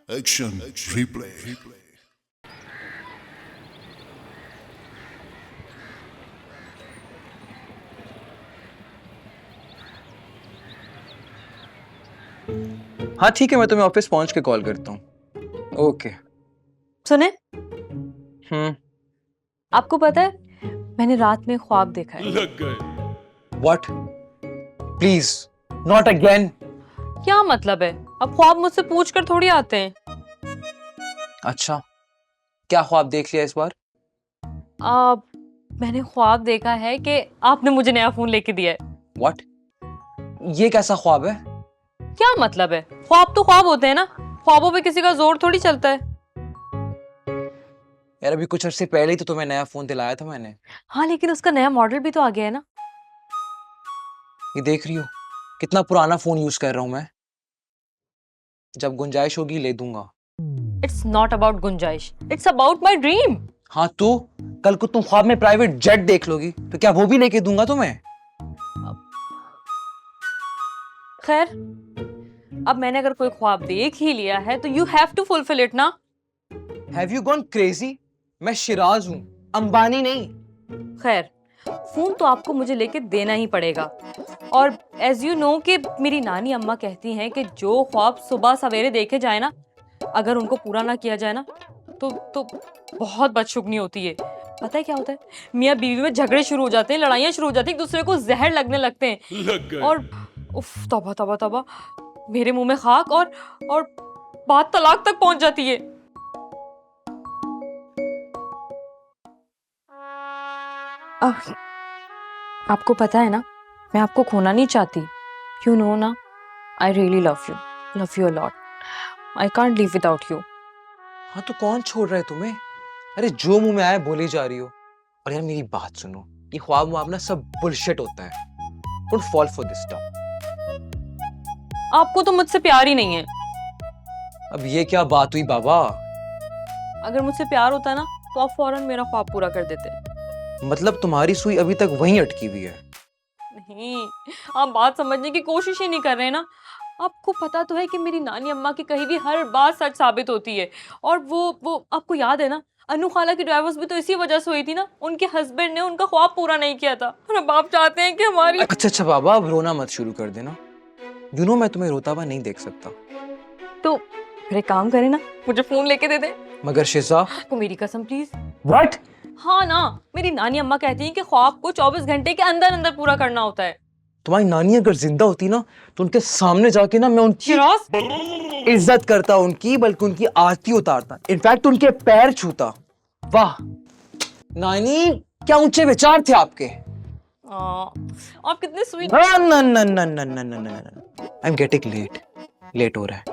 Action replay. हाँ ठीक है, मैं तुम्हें ऑफिस पहुंच के कॉल करता हूँ। ओके। सुने, आपको पता है मैंने रात में ख्वाब देखा है। लग गए। व्हाट? Please not again. क्या मतलब है? अब ख्वाब मुझसे पूछ कर थोड़ी आते हैं। अच्छा, क्या ख्वाब देख लिया इस बार? मैंने ख्वाब देखा है कि आपने मुझे नया फोन लेके दिया है। व्हाट? ये कैसा ख्वाब है? क्या मतलब है? ख्वाब तो ख्वाब होते हैं ना, ख्वाबों पे किसी का जोर थोड़ी चलता है। यार अभी कुछ अर्से पहले ही तो तुम्हें नया फोन दिलाया था मैंने। हाँ लेकिन उसका नया मॉडल भी तो आ गया है ना। ये देख रही हो कितना पुराना फोन यूज कर रहा हूं मैं। जब गुंजाइश होगी ले दूंगा। इट्स नॉट अबाउट गुंजाइश, इट्स अबाउट माई ड्रीम। हाँ तो कल को तुम ख्वाब में प्राइवेट जेट देख लोगी तो क्या वो भी लेके दूंगा तुम्हें? खैर, अब मैंने अगर कोई ख्वाब देख ही लिया है तो you have to fulfil it ना। Have you gone crazy? मैं शिराज हूं, अंबानी नहीं। खैर, फोन तो आपको मुझे लेके देना ही पड़ेगा। और एज यू नो कि मेरी नानी अम्मा कहती हैं कि जो ख्वाब सुबह सवेरे देखे जाए ना, अगर उनको पूरा ना किया जाए ना तो बहुत बदशुगनी होती है। पता है क्या होता है? मियाँ बीवी में झगड़े शुरू हो जाते हैं, लड़ाइयाँ शुरू हो जाती हैं, एक दूसरे को जहर लगने लगते हैं। लग गए। और उफ, तौबा तौबा तौबा, मेरे मुंह में खाक और बात तलाक तक पहुंच जाती है। आपको पता है ना, मैं आपको खोना नहीं चाहती। यू नो ना, I really love you a lot. I can't live without you. हाँ तो कौन छोड़ रहा है तुम्हें? अरे जो मुंह में आया बोली जा रही हो। और यार मेरी बात सुनो, ये ख्वाब मुआब ना सब बुलशिट होता है। Don't fall for this stuff. आपको तो मुझसे प्यार ही नहीं है। अब ये क्या बात हुई बाबा? अगर मुझसे प्यार होता ना तो आप फौरन मेरा ख्वाब पूरा कर देते। मतलब तुम्हारी सुई अभी तक वहीं अटकी हुई है? नहीं, आप बात समझने की कोशिश ही नहीं कर रहे ना। आपको पता तो है कि मेरी नानी अम्मा की कही भी हर बात सच साबित होती है। और वो आपको याद है ना, अनु खाला की डाइवोर्स भी तो इसी वजह से हुई थी ना। उनके हस्बैंड ने उनका ख्वाब पूरा नहीं किया था और अब आप चाहते हैं कि हमारी। अच्छा बाबा, अब रोना मत शुरू कर देना। यू नो मैं तुम्हें रोता हुआ नहीं देख सकता। तो फिर एक काम करें ना, मुझे फोन लेके दे दे। मगर शिजा। तो मेरी कसम प्लीज। व्हाट? हाँ ना, मेरी नानी अम्मा कहती हैं कि ख्वाब को 24 घंटे के अंदर अंदर पूरा करना होता है। तुम्हारी नानी अगर जिंदा होती ना तो उनके सामने जाके ना मैं उनकी शिराज, इज्जत करता, उनकी बल्कि उनकी आरती उतारता, इनफैक्ट उनके पैर छूता। वाह नानी, क्या ऊंचे विचार थे आपके। आप कितने sweet. I am getting late हो रहा है।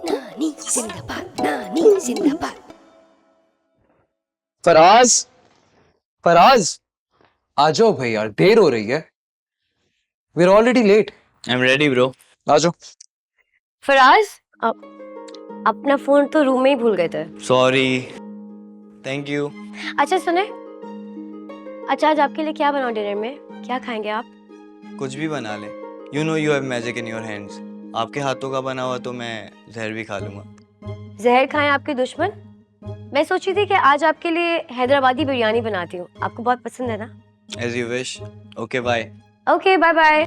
नानी जिंदाबाद, नानी जिंदाबाद। फराज आ जाओ भाई यार, देर हो रही है। We are already late. I am ready bro. आ जाओ। फराज, अपना फोन तो रूम में ही भूल गए थे। सॉरी। Thank you. अच्छा सुने, अच्छा आज आपके लिए क्या बनाओ डिनर में? क्या खाएंगे आप? कुछ भी बना ले। You know you have magic in your hands. आपके हाथों का बना हुआ तो मैं जहर भी खा लूंगा। जहर खाएं आपके दुश्मन। मैं सोची थी कि आज आपके लिए हैदराबादी बिरयानी बनाती हूँ, आपको बहुत पसंद है ना? As you wish. Okay bye. Okay bye bye.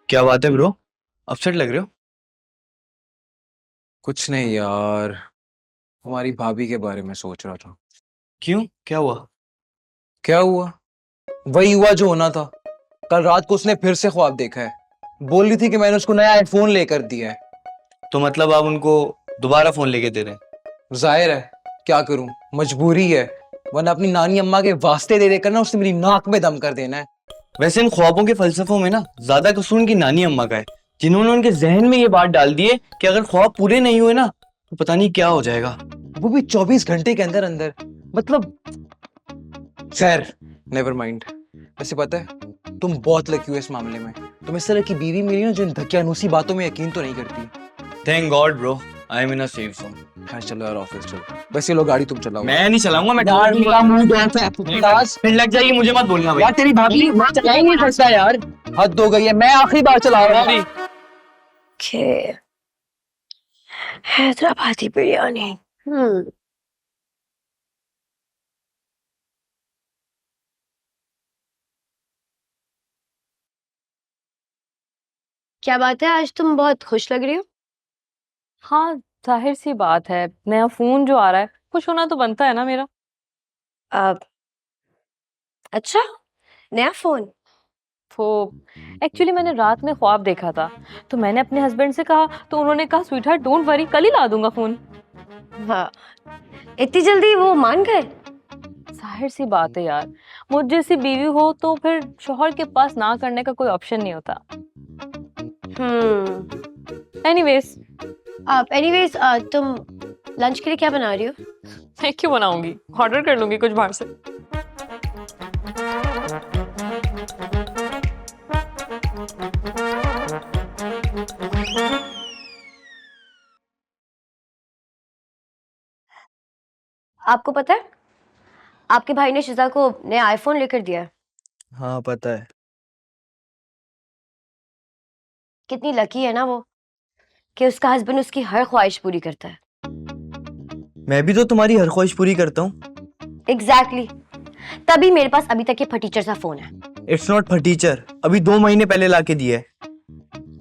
क्या बात है ब्रो, अपसेट लग रहे हो? कुछ नहीं यार, हमारी भाभी के बारे में सोच रहा था। क्यों, क्या हुआ? क्या हुआ? वही हुआ जो होना था। कल रात को उसने फिर से ख्वाब देखा है। बोल रही थी कि मैंने उसको नया आईफोन लेकर दिया है। तो मतलब आप उनको दोबारा फोन लेके दे रहे हैं? जाहिर है, क्या करूं, मजबूरी है। वरना अपनी नानी अम्मा के वास्ते दे देकर ना उसने मेरी नाक में दम कर देना है। वैसे इन ख्वाबों के फलसफों में ना ज्यादा कसूर उनकी नानी अम्मा का है, जिन्होंने उनके जहन में ये बात डाल दी है कि अगर ख्वाब पूरे नहीं हुए ना तो पता नहीं क्या हो जाएगा। वो भी 24 घंटे के अंदर अंदर। मतलब खैर नेवर माइंड। वैसे पता है तुम बहुत लकी हो इस मामले में। तुम इस तरह की बीवी मिली ना जो इन धक्यानुसी बातों में यकीन तो नहीं करती। Thank God bro, I am in a safe zone. खैर चलो यार ऑफिस चलो। वैसे लो गाड़ी तुम चलाओ। मैं नहीं चलाऊंगा, मैं यार मेरा मूड ऑफ है। फिर लग जाएगी, मुझे मत बोलना भाई। यार तेरी भाभी मैं चला ही नहीं सकता यार। हद हो गई है, मैं आखिरी बार चला रहा हूँ। के हैदराबादी बिरयानी। क्या बात है, आज तुम बहुत खुश लग रही हो। हाँ, जाहिर सी बात है, नया फोन जो आ रहा है, खुश होना तो बनता है ना मेरा। अब अच्छा, नया फोन। तो एक्चुअली मैंने रात में ख्वाब देखा था, तो मैंने अपने हस्बैंड से कहा, तो उन्होंने कहा स्वीट हार्ट डोंट वरी, कल ही ला दूंगा फोन। हाँ, इतनी जल्दी वो मान गए। जाहिर सी बात है यार, मुझ जैसी बीवी हो तो फिर शौहर के पास ना करने का कोई ऑप्शन नहीं होता। एनीवेज, एनीवेज तुम लंच के लिए क्या बना रही हो। मैं क्यों बनाऊंगी, ऑर्डर कर लूंगी कुछ बाहर से। आपको पता है, आपके भाई ने शिजा को नया आईफोन लेकर दिया है। हाँ पता है। कितनी लकी है ना वो, कि उसका हस्बैंड उसकी हर ख्वाहिश पूरी करता है। मैं भी तो तुम्हारी हर ख्वाहिश पूरी करता हूँ। एग्जैक्टली तभी मेरे पास अभी तक ये फटीचर सा फोन है। इट्स नॉट फटीचर, अभी 2 महीने पहले लाके दिया है।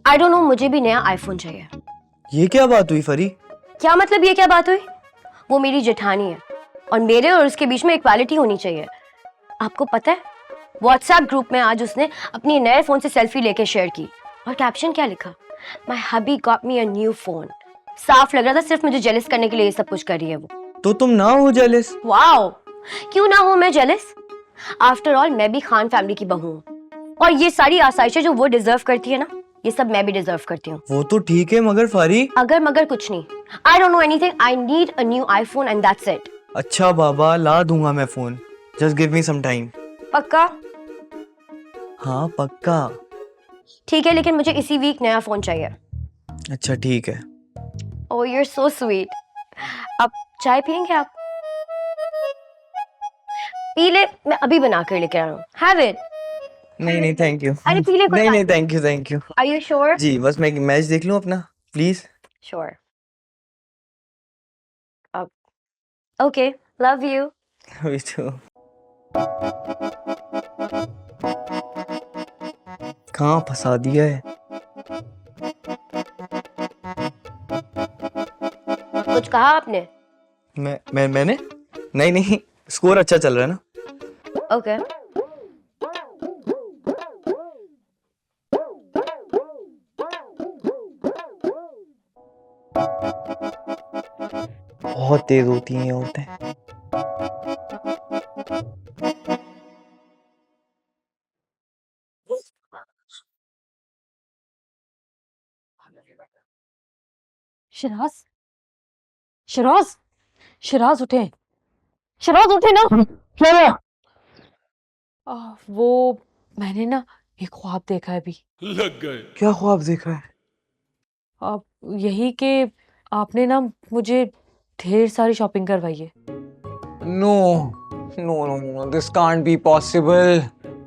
आई डोंट नो, मुझे भी नया आईफोन चाहिए। ये क्या बात हुई फरी? क्या मतलब ये क्या बात हुई? वो मेरी जेठानी है और मेरे और उसके बीच में इक्वालिटी होनी चाहिए। आपको पता है, व्हाट्सएप ग्रुप में आज उसने अपनी नए फोन से सेल्फी लेके शेयर की और कैप्शन क्या लिखा, my hubby got me a new phone. साफ लग रहा था सिर्फ मुझे जेलस करने के लिए ये सब कुछ कर रही है वो। तो तुम ना हो जेलस? वाओ, क्यों ना हो मैं जेलस। आफ्टर ऑल मैं भी खान फैमिली की बहू हूँ और ये सारी आसाइशें जो वो डिजर्व करती है ना, ये सब मैं भी डिजर्व करती हूँ। वो तो ठीक है, मगर फारी। अगर मगर कुछ नहीं, I don't know anything, I need a new iPhone and that's it. अच्छा बाबा, ला दूंगा मैं phone, just give me some time. पक्का? हाँ पक्का। ठीक है, लेकिन मुझे इसी वीक नया फोन चाहिए। अच्छा ठीक है। Oh you are so sweet. अब चाय पियेंगे आप? पी ले, मैं अभी बना कर लेके आ रहा हूँ। Have it. नहीं नहीं थैंक यू। अरे पी ले, कोई नहीं बात नहीं thank you thank you. Are you sure? जी बस मैं मैच देख लूं अपना, प्लीज। श्योर। अब ओके, लव यू। कहाँ फंसा दिया है? कुछ कहा आपने? मैंने नहीं नहीं, स्कोर अच्छा चल रहा है ना। ओके बहुत तेज होती हैं ये औरतें। शिराज, शिराज, शिराज उठे, शिराज उठे ना। क्या? वो मैंने ना एक ख्वाब देखा है अभी। लग गए। क्या ख्वाब देखा है? अब यही कि आपने ना मुझे ढेर सारी शॉपिंग करवाई है। No no no no, this can't be possible.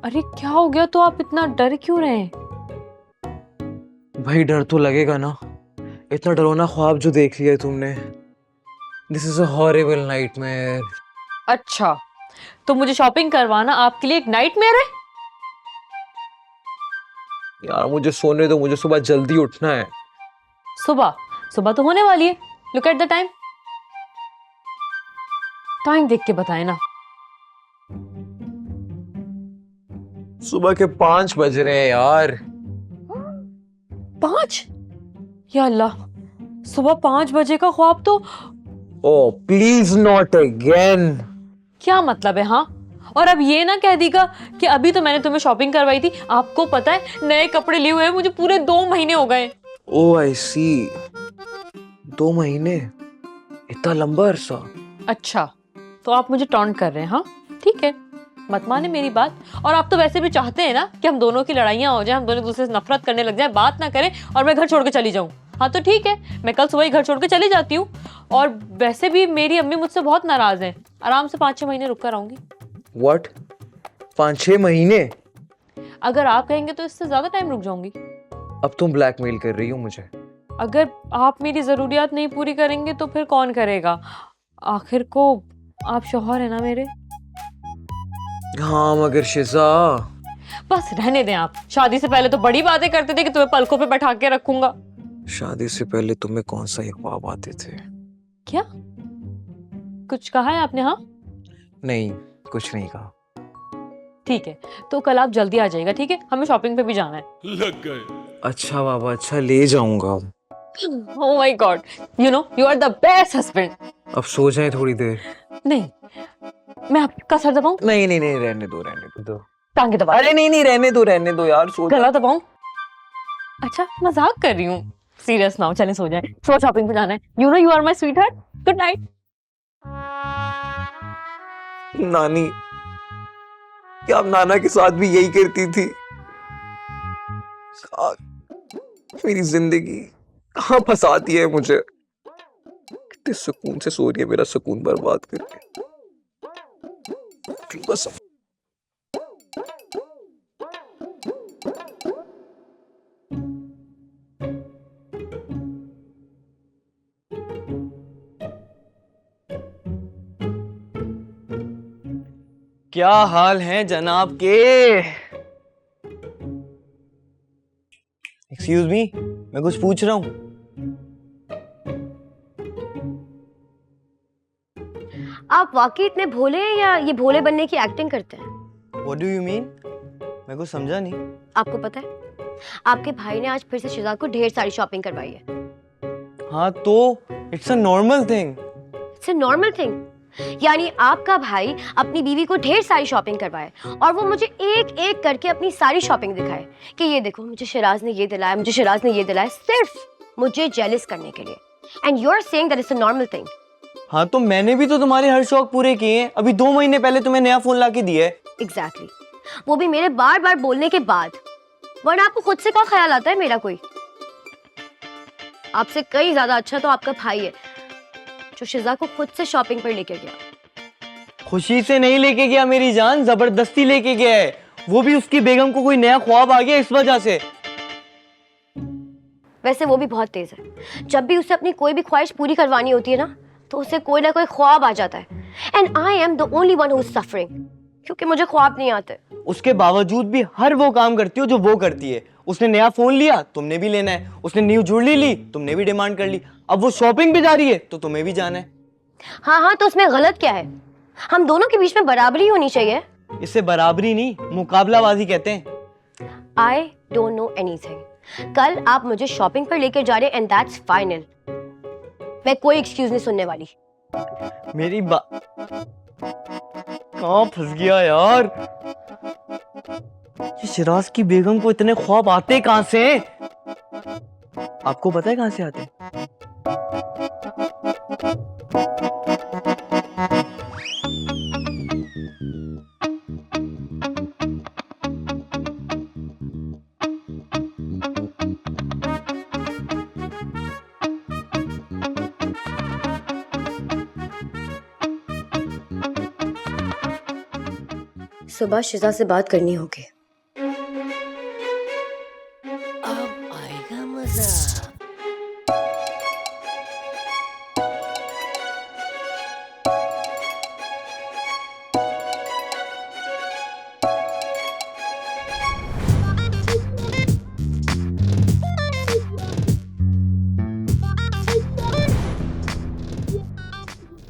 अरे क्या हो गया, तो आप इतना डर क्यों रहे हैं? भाई डर तो लगेगा ना, इतना डरावना ख्वाब जो देख लिया है तुमने। This is a horrible nightmare. अच्छा, तो मुझे शॉपिंग करवाना आपके लिए एक नाइटमेयर है? यार मुझे सोने दो, मुझे सुबह जल्दी उठना है। सुबह? सुबह तो होने वाली है। Look at the time, time देख के बताए ना। सुबह के 5 बज रहे हैं यार। 5? या अल्लाह, सुबह 5 बजे का ख्वाब तो। Oh please not again. क्या मतलब है? हाँ, और अब ये ना कह दीगा कि अभी तो मैंने तुम्हें शॉपिंग करवाई थी। आपको पता है नए कपड़े लिए हुए मुझे पूरे 2 महीने हो गए। ओह आई सी, 2 महीने, इतना लंबा अरसा। अच्छा, तो आप मुझे टॉन्ट कर रहे हैं? हाँ ठीक है, मत माने मेरी बात। और आप तो वैसे भी चाहते हैं ना कि हम दोनों की लड़ाइयाँ हो जाए, हम दोनों दूसरे से नफरत करने लग जाए, बात ना करें और मैं घर छोड़ के चली जाऊँ। हाँ तो ठीक है, मैं कल सुबह ही घर छोड़ के चली जाती हूँ। और वैसे भी मेरी अम्मी मुझसे बहुत नाराज हैं, आराम से 5-6 महीने रुक कर आऊंगी। व्हाट? 5-6 महीने? अगर आप कहेंगे तो इससे ज्यादा टाइम रुक जाऊंगी। अब तुम ब्लैकमेल कर रही हो मुझे? अगर आप मेरी जरूरियात नहीं पूरी करेंगे तो फिर कौन करेगा? आखिर को आप शौहर है ना मेरे। हाँ मगर शिजा, बस रहने दें आप। शादी से पहले तो बड़ी बातें करते थे कि तुम्हें पलकों पे बैठा के रखूंगा। शादी से पहले तुम्हें कौन सा ये ख्वाब आते थे? क्या कुछ कहा है आपने? हाँ नहीं, कुछ नहीं कहा। ठीक है, तो कल आप जल्दी आ जाइएगा, ठीक है? हमें शॉपिंग पे भी जाना है। लग गए। अच्छा बाबा, अच्छा ले जाऊंगा। Oh my God, you know you are the best husband. अब सो जाए थोड़ी देर। नहीं, मैं आपका सर दबाऊं? नहीं नहीं नहीं, रहने दो रहने दो। टांगे दबा। अरे नहीं नहीं, रहने दो यार, सो गला दबाऊं? अच्छा मजाक कर रही हूँ, सीरियस ना हो। चलें सो जाएं, सो शॉपिंग पे जाना है। You know you are my sweetheart. Good night. नानी, क्या आप नाना के साथ भी यही करती थी? मेरी जिंदगी कहाँ फंसाती है मुझे। कितने सुकून से सो रही है, मेरा सुकून बर्बाद करके। बस क्या हाल है जनाब के? एक्सक्यूज मी, मैं कुछ पूछ रहा हूँ। आप वाकई इतने भोले हैं या ये भोले बनने की एक्टिंग करते हैं? What do you mean? मैं कुछ समझा नहीं। आपको पता है आपके भाई ने आज फिर से शिजा को ढेर सारी शॉपिंग करवाई है। हाँ तो it's a normal thing. It's a normal thing? यानी आपका भाई अपनी बीवी को ढेर सारी शॉपिंग करवाए और वो मुझे एक एक करके अपनी सारी शॉपिंग दिखाए कि ये देखो मुझे शिराज ने ये दिलाया, मुझे शिराज ने ये दिलाया, सिर्फ मुझे जेलस करने के लिए। And you are saying that it's a normal thing. हाँ तो मैंने भी तो तुम्हारे हर शौक पूरे किए हैं। अभी 2 महीने पहले तुम्हें नया फोन ला के दिया है। एग्जैक्टली, वो भी मेरे बार बार बोलने के बाद। वरना आपको खुद से क्या ख्याल आता है मेरा कोई? आपसे कई ज्यादा अच्छा तो आपका भाई है जो शिजा को खुद से शॉपिंग पर लेकर गया। खुशी से नहीं लेके गया मेरी जान, जबरदस्ती लेके गया है। वो भी उसकी बेगम को कोई नया ख्वाब आ गया इस वजह से। वैसे वो भी बहुत तेज है। जब भी उसे अपनी कोई भी ख्वाहिश पूरी करवानी होती है ना तो उसे कोई ना कोई ख्वाब आ जाता है। And I am the only one who is suffering, क्योंकि मुझे ख्वाब नहीं आते। उसके बावजूद भी हर वो काम करती हो जो वो करती है। उसने नया फोन लिया, तुमने भी लेना है। उसने न्यू ज्वेलरी ली, तुमने भी डिमांड कर ली। अब वो शॉपिंग पे जा रही है तो तुम्हें भी जाना है। हाँ हाँ, तो उसमें गलत क्या है? हम दोनों के बीच में बराबरी होनी चाहिए। इसे बराबरी नहीं, मुकाबलाबाजी कहते हैं। आई डोंट नो एनीथिंग। कल आप मुझे शॉपिंग पर लेकर जा रहे हैं एंड दैट्स फाइनल। मैं कोई एक्सक्यूज नहीं सुनने वाली। मेरी कहाँ फंस गया यार? ये शिराज की बेगम को इतने ख्वाब आते कहां से हैं? आपको पता है कहां से आते हैं? सुबह शिजा से बात करनी होगी। अब आएगा मजा।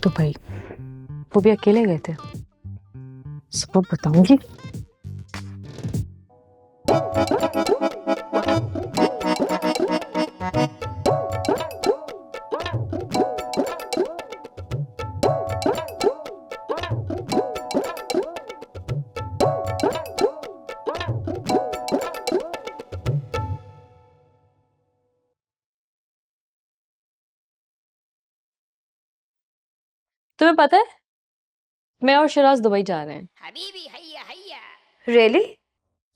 तो भाई वो भी अकेले गए थे? सब बताऊंगी। तुम्हें पता है मैं और शिराज दुबई जा रहे हैं। रियली?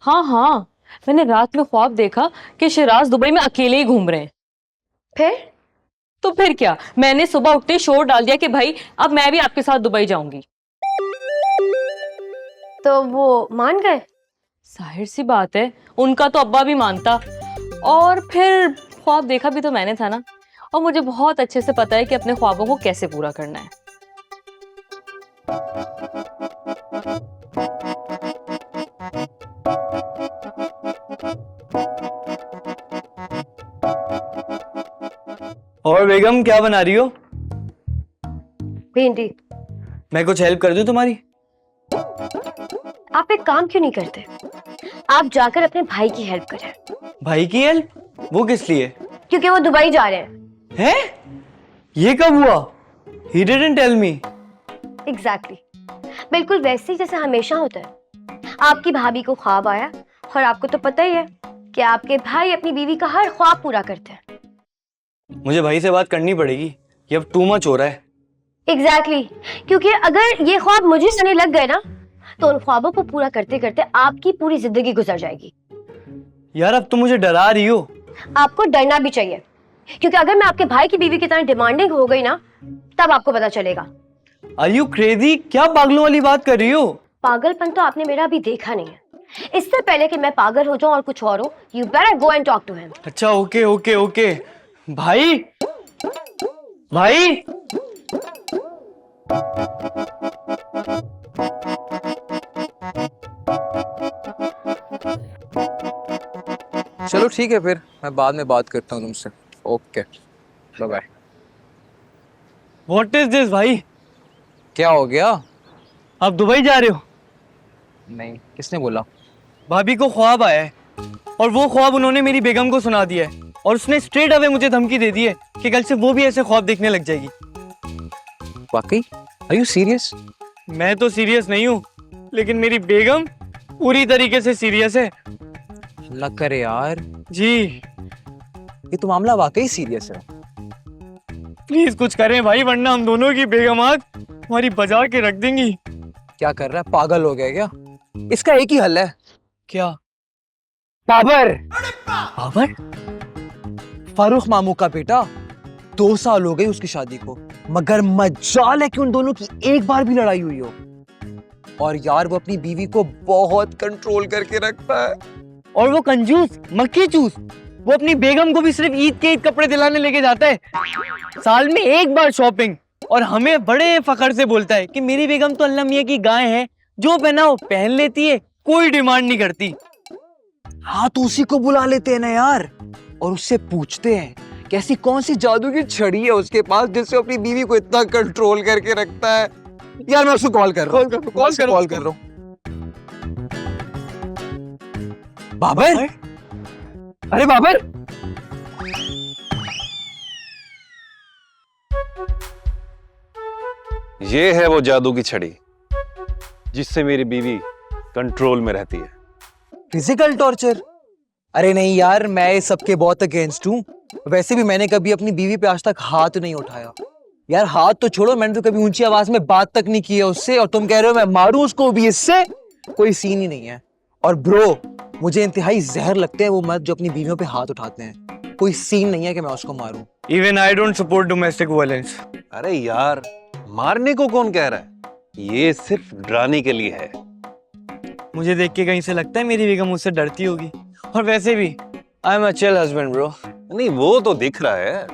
हाँ हाँ, मैंने रात में ख्वाब देखा कि शिराज दुबई में अकेले ही घूम रहे हैं। फिर तो फिर क्या, मैंने सुबह उठते ही शोर डाल दिया कि भाई अब मैं भी आपके साथ दुबई जाऊंगी। तो वो मान गए? जाहिर सी बात है, उनका तो अब्बा भी मानता। और फिर ख्वाब देखा भी तो मैंने था ना, और मुझे बहुत अच्छे से पता है कि अपने ख्वाबों को कैसे पूरा करना है। और बेगम क्या बना रही हो? भिंडी। मैं कुछ हेल्प कर दूं तुम्हारी? आप एक काम क्यों नहीं करते? आप जाकर अपने भाई की हेल्प करें। भाई की हेल्प? वो किस लिए? क्योंकि वो दुबई जा रहे हैं। हैं? ये कब हुआ? He didn't tell me. Exactly बिल्कुल वैसे ही जैसे हमेशा होता है। आपकी भाभी को ख्वाब आया, और आपको तो पता ही है कि आपके भाई अपनी बीवी का हर ख्वाब पूरा करते हैं। मुझे भाई से बात करनी पड़ेगी, ये अब टू मच हो रहा है। एग्जैक्टली क्योंकि अगर ये ख्वाब मुझे सुनने लग गए ना, तो उन ख्वाबों को पूरा करते करते आपकी पूरी जिंदगी गुजर जाएगी। यार अब तुम मुझे डरा रही हो। आपको डरना भी चाहिए, क्योंकि अगर मैं आपके भाई की बीवी की तरह डिमांडिंग हो गई ना, तब आपको पता चलेगा। Are you crazy? क्या पागलों वाली बात कर रही हो? पागलपन तो आपने मेरा अभी देखा नहीं है। इससे पहले कि मैं पागल हो जाऊं और कुछ और हो, you better go and talk to him. अच्छा ओके ओके ओके। भाई भाई चलो ठीक है, फिर मैं बाद में बात करता हूँ तुमसे। Okay, bye bye. What is this भाई? क्या हो गया? आप दुबई जा रहे हो? नहीं, किसने बोला? भाभी को ख्वाब आया है, और वो ख्वाब उन्होंने मेरी बेगम को सुना दिया है, और उसने स्ट्रेट अवे मुझे धमकी दे दी है कि कल से वो भी ऐसे ख्वाब देखने लग जाएगी। वाकई? Are you serious? मैं तो सीरियस नहीं हूँ, लेकिन मेरी बेगम पूरी तरीके से सीरियस है। अल्लाह करे यार, जी ये तो मामला वाकई सीरियस है। प्लीज कुछ करें भाई, वरना हम दोनों की बेगमात हमारी बजा के रख देंगी। क्या कर रहा है, पागल हो गया क्या? इसका एक ही हल है। क्या? बाबर। बाबर? फारूक मामू का बेटा। 2 साल हो गए उसकी शादी को, मगर मजाल है कि उन दोनों की एक बार भी लड़ाई हुई हो। और यार वो अपनी बीवी को बहुत कंट्रोल करके रखता है। और वो कंजूस मक्खी चूस, वो अपनी बेगम को भी सिर्फ ईद के ईद कपड़े दिलाने लेके जाता है, साल में एक बार शॉपिंग। और हमें बड़े फखर से बोलता है कि मेरी बेगम तो अल्लाह मियां की गाय है, जो पहनाओ पहन लेती है, कोई डिमांड नहीं करती। हाँ तो उसी को बुला लेते हैं ना यार, और उससे पूछते हैं कि ऐसी कौन सी जादू की छड़ी है उसके पास जिससे अपनी बीवी को इतना कंट्रोल करके रखता है। यार मैं उसको कॉल कर रहा हूँ, कॉल कर रहा हूँ। बाबर, अरे बाबर, ये है वो जादू की छड़ी जिससे मेरी बीवी कंट्रोल में रहती है। Physical torture? अरे नहीं यार, मैं इस सबके बहुत अगेंस्ट हूँ। वैसे भी मैंने कभी अपनी बीवी पे आज तक हाथ नहीं उठाया। यार हाथ तो छोड़ो, मैंने तो कभी ऊंची आवाज में बात तक नहीं की है उससे, और तुम कह रहे हो मैं मारूं उसको भी? इससे कोई सीन ही नहीं है। और ब्रो, मुझे इंतहाई जहर लगते हैं वो मर्द जो अपनी बीवियों पे हाथ उठाते हैं। कोई सीन नहीं है कि मैं उसको मारूं। Even I don't support domestic violence. अरे यार, मारने को कौन कह रहा है? ये सिर्फ डराने के लिए है। मुझे देख के कहीं से लगता है मेरी बेगम मुझसे डरती होगी। और वैसे भी I am a chill husband bro. नहीं, वो तो दिख रहा है।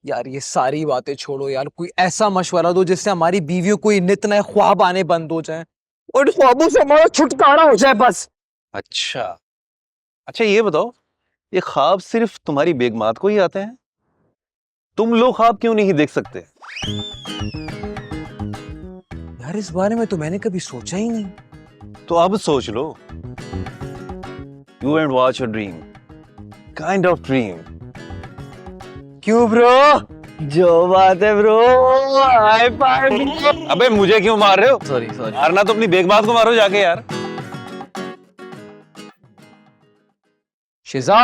यार ये सारी बातें छोड़ो यार, कोई ऐसा मशवरा दो जिससे हमारी बीवियों को ये नित नए ख्वाब आने बंद हो जाए और इन ख्वाबों से हमारा छुटकारा हो जाए बस। अच्छा अच्छा, ये बताओ, ये ख्वाब सिर्फ तुम्हारी बेगमात को ही आते हैं? तुम लोग ख्वाब क्यों नहीं देख सकते? यार इस बारे में तो मैंने कभी सोचा ही नहीं। तो अब सोच लो। You and watch your dream, kind of dream. क्यों ब्रो? जो बात है ब्रो। High five. अबे मुझे क्यों मार रहे हो? सॉरी मारना तो अपनी बेगमात को मारो जाके यार। शिजा,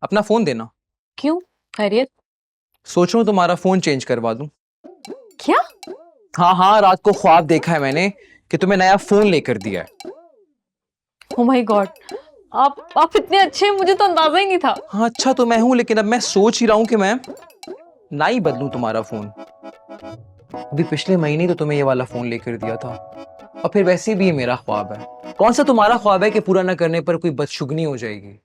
अपना फोन देना। क्यों? खैरियत? सोच रहा हूँ तुम्हारा फोन चेंज करवा दूं। क्या? हाँ, रात को ख्वाब देखा है मैंने कि तुम्हें नया फोन लेकर दिया है। ओ माय गॉड, आप इतने अच्छे हैं, मुझे तो अंदाजा ही नहीं था। हाँ अच्छा तो मैं हूं, लेकिन अब मैं सोच ही रहा हूं कि मैं ना ही बदलूं तुम्हारा फोन। अभी पिछले महीने तो तुम्हें ये वाला फोन लेकर दिया था, और फिर वैसे भी ये मेरा ख्वाब है। कौन सा तुम्हारा ख्वाब है कि पूरा ना करने पर कोई बदशुगनी हो जाएगी?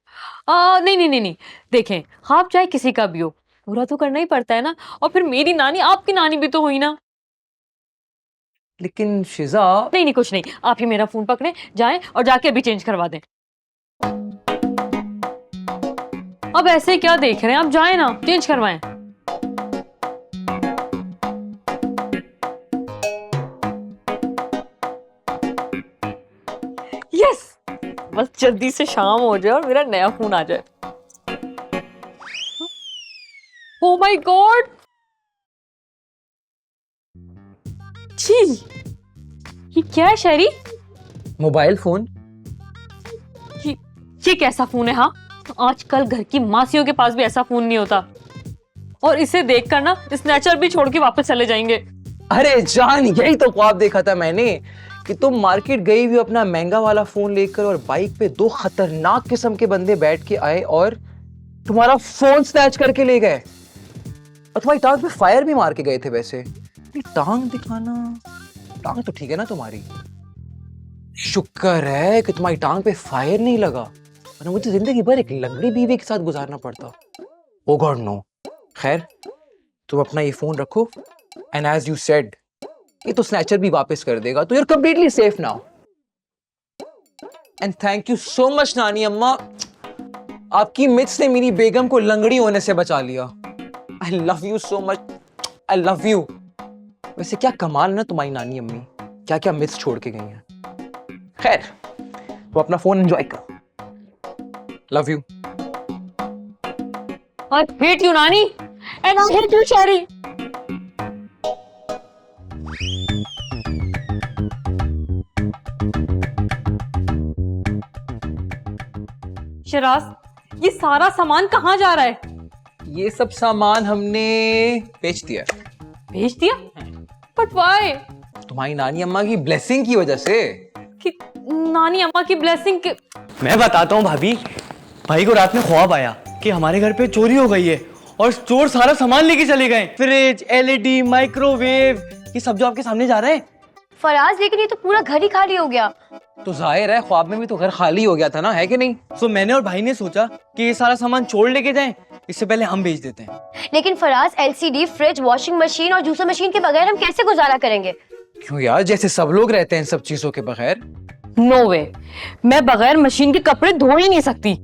नहीं नहीं नहीं नहीं, देखें ख्वाब चाहे किसी का भी हो, पूरा तो करना ही पड़ता है ना। और फिर मेरी नानी आपकी नानी भी तो हुई ना। लेकिन शिजा, नहीं नहीं कुछ नहीं, आप ही मेरा फोन पकड़े, जाएं और जाके अभी चेंज करवा दें। अब ऐसे क्या देख रहे हैं, आप जाएं ना, चेंज करवाएं। यस, बस जल्दी से शाम हो जाए और मेरा नया फोन आ जाए। ओ माय गॉड, जी ये क्या है शहरी? Mobile phone? ये कैसा फोन है? हाँ, आजकल घर की मासियों के पास भी ऐसा फोन नहीं होता, और इसे देखकर ना स्नैचर भी छोड़ के वापस चले जाएंगे। अरे जान, यही तो ख्वाब देखा था मैंने कि तुम मार्केट गई हुई अपना महंगा वाला फोन लेकर, और बाइक पे दो खतरनाक किस्म के बंदे बैठ के आए और तुम्हारा फोन स्नैच करके ले गए, और तुम्हारी टांग पे फायर भी मार के गए थे। वैसे टांग दिखाना, टांग तो ठीक है ना तुम्हारी, शुक्र है कि तुम्हारी टांग पे फायर नहीं लगा, वरना मुझे जिंदगी भर एक लंगड़ी बीवी के साथ गुजारना पड़ता। ओ गॉड नो। खैर, तुम अपना ये फोन रखो, एंड एज यू सेड ये तो स्नैचर भी वापस कर देगा, तो you're completely safe now. And thank you so much नानी अम्मा, आपकी मिथ्स ने मेरी बेगम को लंगड़ी होने से बचा लिया। I love you so much, I love you. वैसे क्या कमाल ना तुम्हारी नानी अम्मी, क्या क्या मिथ्स छोड़ के गई हैं। खैर, तो अपना फोन एंजॉय कर। Love you. I hate you, नानी, and I hate you, शहरी। शराज, ये सारा सामान कहाँ जा रहा है? ये सब सामान हमने बेच दिया। भेज दिया? But why? तुम्हारी नानी अम्मा की ब्लेसिंग की वजह से। कि नानी अम्मा की ब्लेसिंग के। मैं बताता हूँ भाभी, भाई को रात में ख्वाब आया कि हमारे घर पे चोरी हो गई है और चोर सारा सामान लेके चले गए। फ्रिज, एलईडी, माइक्रोवेव, ये सब जो आपके सामने जा रहा है। फराज, लेकिन ये तो पूरा घर ही खाली हो गया। तो जाहिर है ख्वाब में भी तो घर खाली हो गया था ना, है कि नहीं? सो मैंने और भाई ने सोचा कि ये सारा सामान चोर लेके जाएं, इससे पहले हम बेच देते हैं। लेकिन Faraz, LCD, fridge, washing machine और जूसर मशीन के बगैर हम कैसे गुजारा करेंगे? क्यों यार, जैसे सब लोग रहते हैं इन सब चीजों के बगैर। नो वे, मैं बगैर मशीन के कपड़े धो ही नहीं सकती।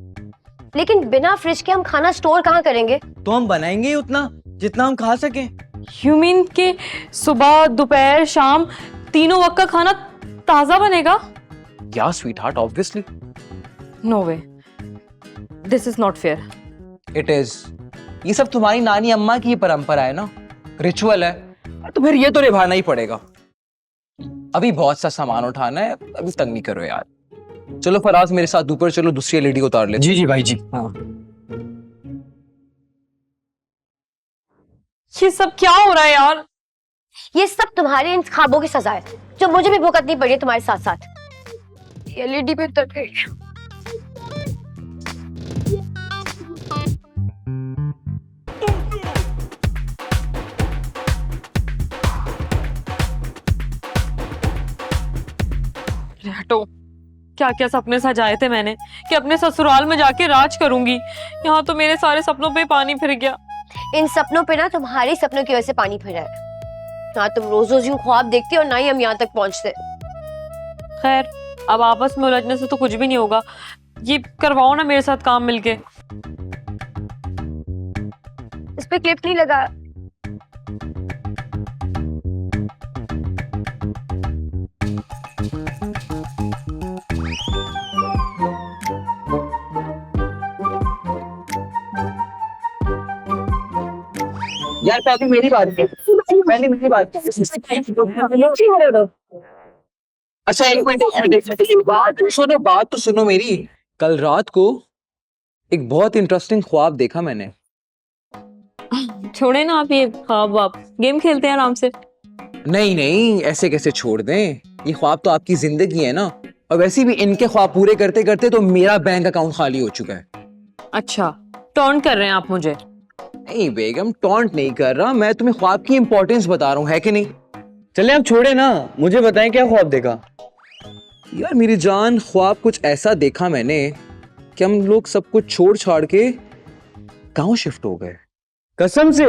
लेकिन बिना फ्रिज के हम खाना स्टोर कहाँ करेंगे? तो हम बनाएंगे ही उतना जितना हम खा सकें। You mean कि सुबह, दोपहर, शाम तीनों वक्त का खाना ताजा बनेगा? या sweetheart, obviously no way, this is not fair. It is. ये सब तुम्हारी नानी अम्मा की परंपरा है ना, रिचुअल है, तो फिर ये तो निभाना ही पड़ेगा। अभी बहुत सा सामान उठाना है, अभी तंग नहीं करो यार। चलो फराज, मेरे साथ ऊपर चलो, दूसरी एलईडी उतार ले। जी जी भाई जी। हाँ। ये सब क्या हो रहा है यार? ये सब तुम्हारे इन ख्वाबों की सजा है, जो मुझे भी भुगतनी पड़ी है तुम्हारे साथ साथ। एलईडी पे तक है। हटो, क्या क्या सपने सजाए थे मैंने कि अपने ससुराल में जाके राज करूंगी। यहाँ तो मेरे सारे सपनों पे पानी फिर गया। इन सपनों पे ना तुम्हारे सपनों की वजह से पानी फिर रहा है। ना तुम रोज रोज यूं ख्वाब देखती और ना ही हम यहाँ तक पहुंचते। खैर, अब आपस में उलझने से तो कुछ भी नहीं होगा। ये करवाओ ना मेरे साथ काम मिलके। इस पे क्लिप नहीं लगा। यार पहले मेरी बात है, पहले मेरी बात है। अच्छा एक मिनट, बात तो सुनो मेरी। कल रात को एक बहुत इंटरेस्टिंग ख्वाब देखा मैंने। छोड़े ना आप ये ख्वाब, आप गेम खेलते हैं आराम से। नहीं नहीं, ऐसे कैसे छोड़ दें, ये ख्वाब तो आपकी जिंदगी है ना, और वैसे भी इनके ख्वाब पूरे करते करते तो मेरा बैंक अकाउंट खाली हो चुका है। अच्छा, टॉन्ट कर रहे हैं आप मुझे? नहीं बेगम, टॉन्ट नहीं कर रहा, मैं तुम्हें ख्वाब की इंपॉर्टेंस बता रहा हूँ, है कि नहीं? चले आप छोड़े ना, मुझे बताएं क्या ख्वाब देखा। यार मेरी जान, ख्वाब कुछ ऐसा देखा मैंने कि हम लोग सब कुछ छोड़ छाड़ के गांव शिफ्ट हो गए। कसम से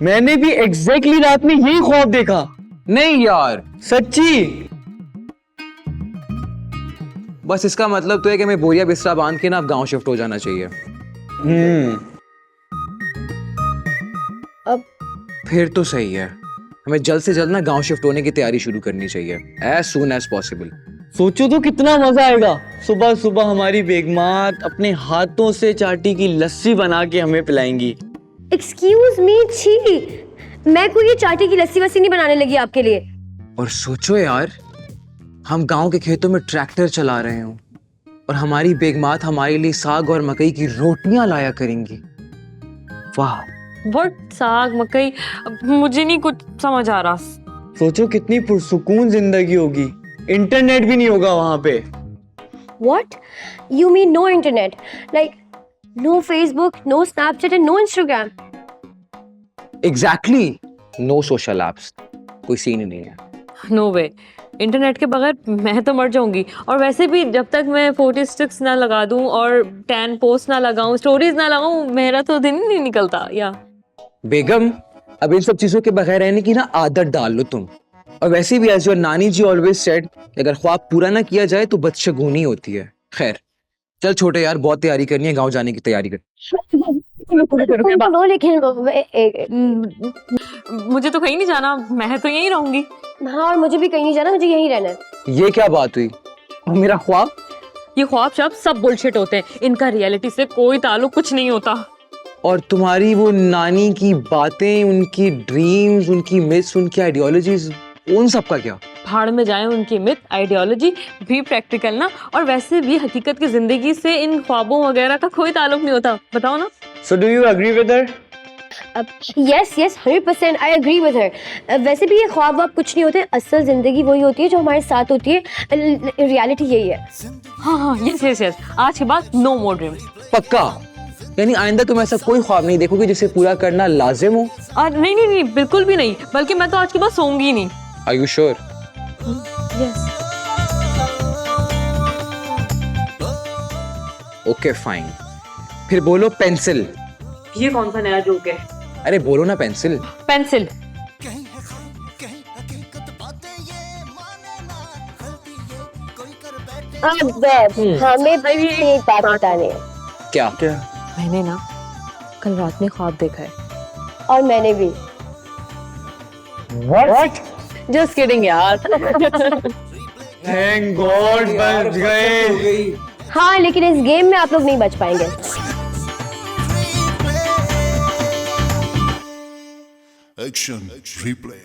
मैंने भी एग्जैक्टली रात में यही ख्वाब देखा। नहीं यार, सच्ची। बस इसका मतलब तो है कि मैं बोरिया बिस्तरा बांध के ना अब गांव शिफ्ट हो जाना चाहिए। अब फिर तो सही है, हमें जल्द से जल्द ना गांव शिफ्ट होने की तैयारी शुरू करनी चाहिए, एज सून एज पॉसिबल। सोचो तो कितना मजा आएगा। सुबह सुबह हमारी बेगमात अपने हाथों से चाटी की लस्सी बना के हमें पिलाएंगी। एक्सक्यूज मी, छी, मैं कोई ये चाटी की लस्सी वस्सी नहीं बनाने लगी आपके लिए। और सोचो यार, हम गांव के खेतों में ट्रैक्टर चला रहे हो और हमारी बेगमात हमारे लिए साग और मकई की रोटियां लाया करेंगी। वाह। व्हाट? साग मकई? मुझे नहीं कुछ समझ आ रहा। सोचो कितनी पुरसुकून जिंदगी होगी। इंटरनेट भी नहीं होगा वहां पे। What? You mean no internet? Like no Facebook, no Snapchat and no Instagram? Exactly, no social apps, कोई सीन ही नहीं है। नो वे, इंटरनेट के बगैर मैं तो मर जाऊंगी। और वैसे भी जब तक मैं 40 स्टिक्स ना लगा दूं और 10 पोस्ट ना लगाऊं, स्टोरीज ना लगाऊं, मेरा तो दिन ही नहीं निकलता। या बेगम, अब इन सब चीजों के बगैर रहने की ना आदत डाल लो तुम। और वैसे भी एज योर नानी जी ऑलवेज सेड, अगर ख्वाब पूरा ना किया जाए तो बदशगुनी होती है। खैर चल छोटे यार, बहुत तैयारी करनी है, गांव जाने की तैयारी कर। नो, लेकिन मुझे तो कहीं नहीं जाना, मैं तो यहीं रहूंगी। हाँ, और मुझे भी कहीं नहीं जाना, मुझे यहीं रहना है। ये क्या बात हुई? और मेरा ख्वाब? ये ख्वाब शब्द सब बुलशिट होते हैं, इनका रियलिटी से कोई ताल्लुक कुछ नहीं होता। और तुम्हारी वो नानी की बातें, उनकी ड्रीम्स, उनकी मिथ्स, उनकी आइडियोलॉजीज, उन सब का क्या? भाड़ में जाए उनकी मिथ, आइडियोलॉजी भी प्रैक्टिकल ना। और वैसे भी हकीकत की जिंदगी से इन ख्वाबों वगैरह का कोई ताल्लुक नहीं होता। बताओ ना। So do you agree with her? Yes yes, 100% I agree with her. वैसे भी ये ख्वाब वाब कुछ नहीं होते, असल जिंदगी वही होती है जो हमारे साथ होती है। रियलिटी यही है। हाँ हाँ, यस यस यस, आज के बाद नो मोर ड्रीम्स। पक्का? यानी आइंदा तुम ऐसा कोई ख्वाब नहीं देखोगे जिसे पूरा करना लाजिम हो? नहीं नहीं नहीं, बिल्कुल भी नहीं, बल्कि मैं तो आज के बाद सोऊंगी नहीं। Are you sure? Yes. Okay fine, फिर बोलो पेंसिल। ये कौन सा नया जोक है? अरे बोलो ना पेंसिल। पेंसिल। हमें भाई एक बात बतानी है। क्या? मैंने ना कल रात में ख्वाब देखा है। और मैंने भी। What? जस्ट किडिंग यार। Thank God बच गए। हाँ, लेकिन इस गेम में आप लोग नहीं बच पाएंगे। Action, replay.